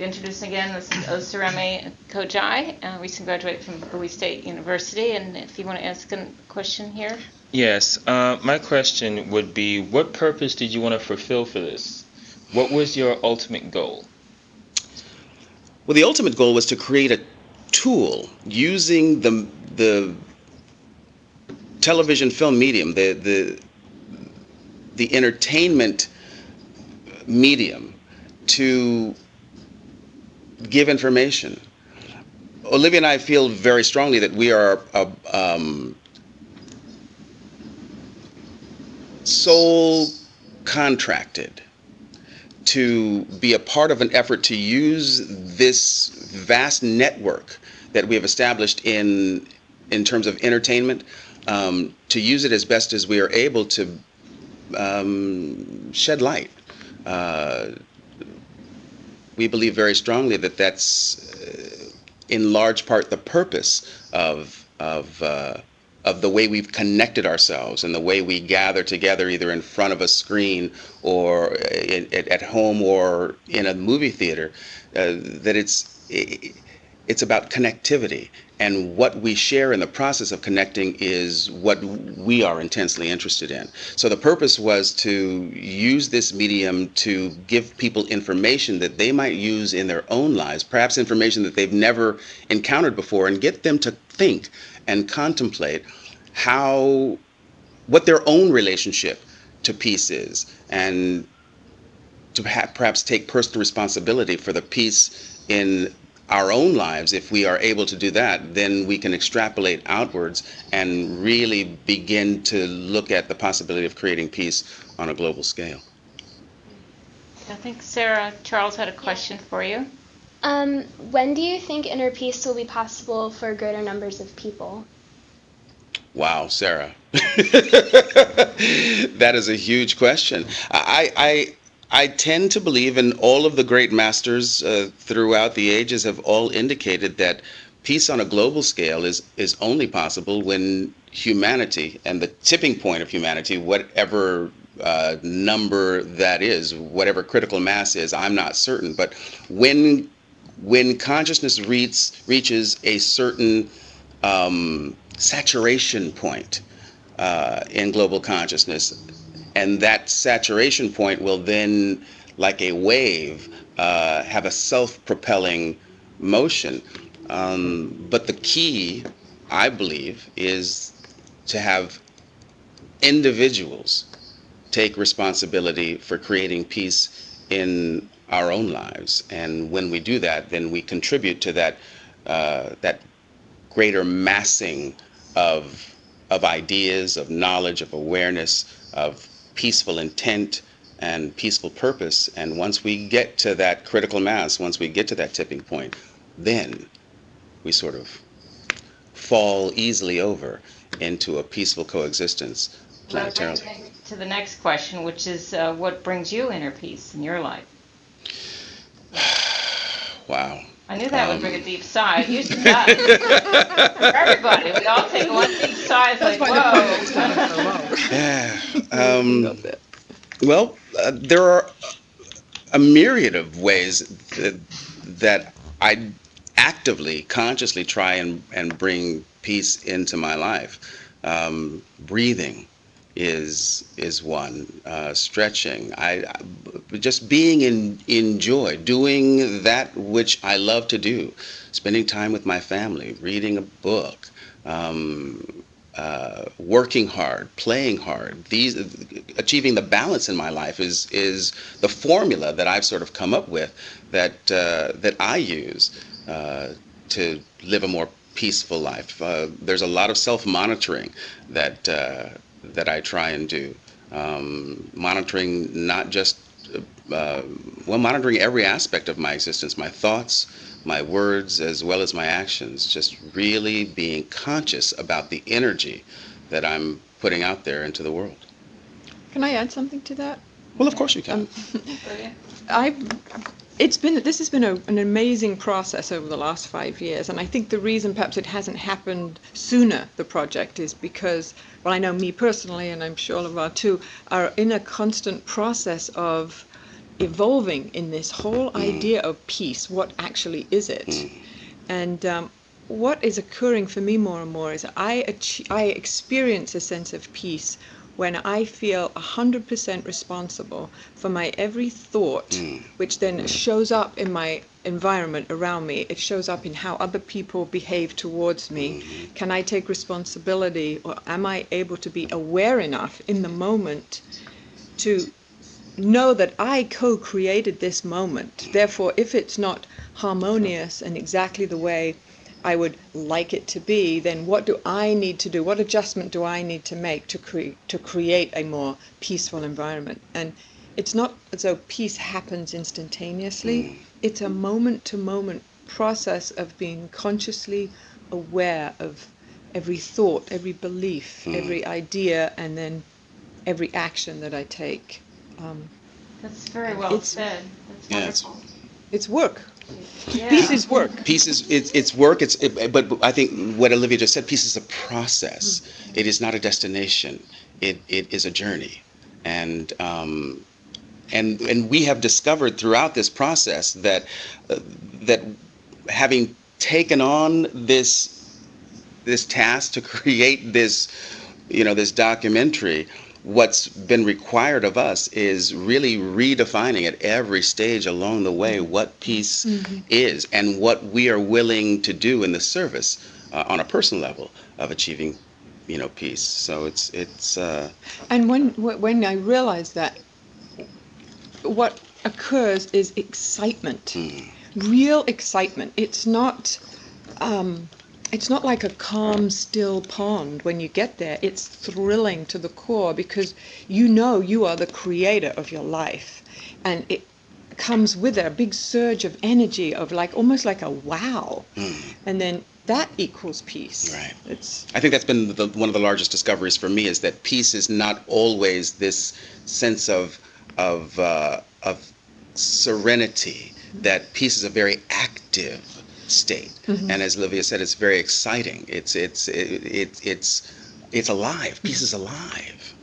Introduce again, this is Osireme Kojai, recent graduate from Bowie State University, and if you want to ask a question here. Yes, my question would be, what purpose did you want to fulfill for this? What was your ultimate goal? Well, the ultimate goal was to create a tool using the television film medium, the entertainment medium, to give information. Olivia and I feel very strongly that we are sole contracted to be a part of an effort to use this vast network that we have established in terms of entertainment, to use it as best as we are able to shed light. We believe very strongly that that's in large part the purpose of the way we've connected ourselves and the way we gather together, either in front of a screen or at home or in a movie theater. That it's about connectivity, and what we share in the process of connecting is what we are intensely interested in. So the purpose was to use this medium to give people information that they might use in their own lives, perhaps information that they've never encountered before, and get them to think and contemplate what their own relationship to peace is, and to perhaps take personal responsibility for the peace in our own lives. If we are able to do that, then we can extrapolate outwards and really begin to look at the possibility of creating peace on a global scale. I think Sarah Charles had a question for you. When do you think inner peace will be possible for greater numbers of people? Wow, Sarah. That is a huge question. I tend to believe, and all of the great masters throughout the ages have all indicated, that peace on a global scale is only possible when humanity, and the tipping point of humanity, whatever number that is, whatever critical mass is, I'm not certain, but when consciousness reaches a certain saturation point in global consciousness, and that saturation point will then, like a wave, have a self-propelling motion. But the key, I believe, is to have individuals take responsibility for creating peace in our own lives. And when we do that, then we contribute to that greater massing of ideas, of knowledge, of awareness, of peaceful intent and peaceful purpose. And once we get to that critical mass, once we get to that tipping point, then we sort of fall easily over into a peaceful coexistence planetarily. That brings me to the next question, which is what brings you inner peace in your life? Wow. I knew that would bring a deep sigh. It usually does. For everybody, we all take one deep sigh. It's like, whoa. Yeah. Well, there are a myriad of ways that I actively, consciously try and bring peace into my life. Breathing is one. Stretching. Just being in joy, doing that which I love to do, spending time with my family, reading a book, working hard, playing hard. Achieving the balance in my life is the formula that I've sort of come up with that I use to live a more peaceful life. There's a lot of self-monitoring that I try and do. Monitoring not just, monitoring every aspect of my existence, my thoughts, my words, as well as my actions, just really being conscious about the energy that I'm putting out there into the world. Can I add something to that? Well, of course you can. This has been an amazing process over the last 5 years, and I think the reason perhaps it hasn't happened sooner, the project, is because, well, I know me personally, and I'm sure LeVar too, are in a constant process of evolving in this whole idea of peace. What actually is it? And what is occurring for me more and more is I experience a sense of peace when I feel 100% responsible for my every thought, which then shows up in my environment around me. It shows up in how other people behave towards me. Can I take responsibility, or am I able to be aware enough in the moment to know that I co-created this moment? Therefore, if it's not harmonious and exactly the way I would like it to be, then what do I need to do? What adjustment do I need to make to create a more peaceful environment? And it's not as though peace happens instantaneously. It's a moment-to-moment process of being consciously aware of every thought, every belief, every idea, and then every action that I take. That's very well said. That's wonderful. It's work. Yeah. Peace is work. Peace is it's work. But I think what Olivia just said. Peace is a process. It is not a destination. It is a journey, and we have discovered throughout this process that that having taken on this task to create this this documentary, what's been required of us is really redefining at every stage along the way what peace is and what we are willing to do in the service on a personal level of achieving peace. So it's and when I realized that, what occurs is excitement, real excitement. It's not like a calm, still pond when you get there. It's thrilling to the core because you are the creator of your life. And it comes with a big surge of energy of almost like a wow. And then that equals peace. Right. I think that's been one of the largest discoveries for me, is that peace is not always this sense of serenity. That peace is a very active state, and as Olivia said, it's very exciting. It's alive. Peace is alive.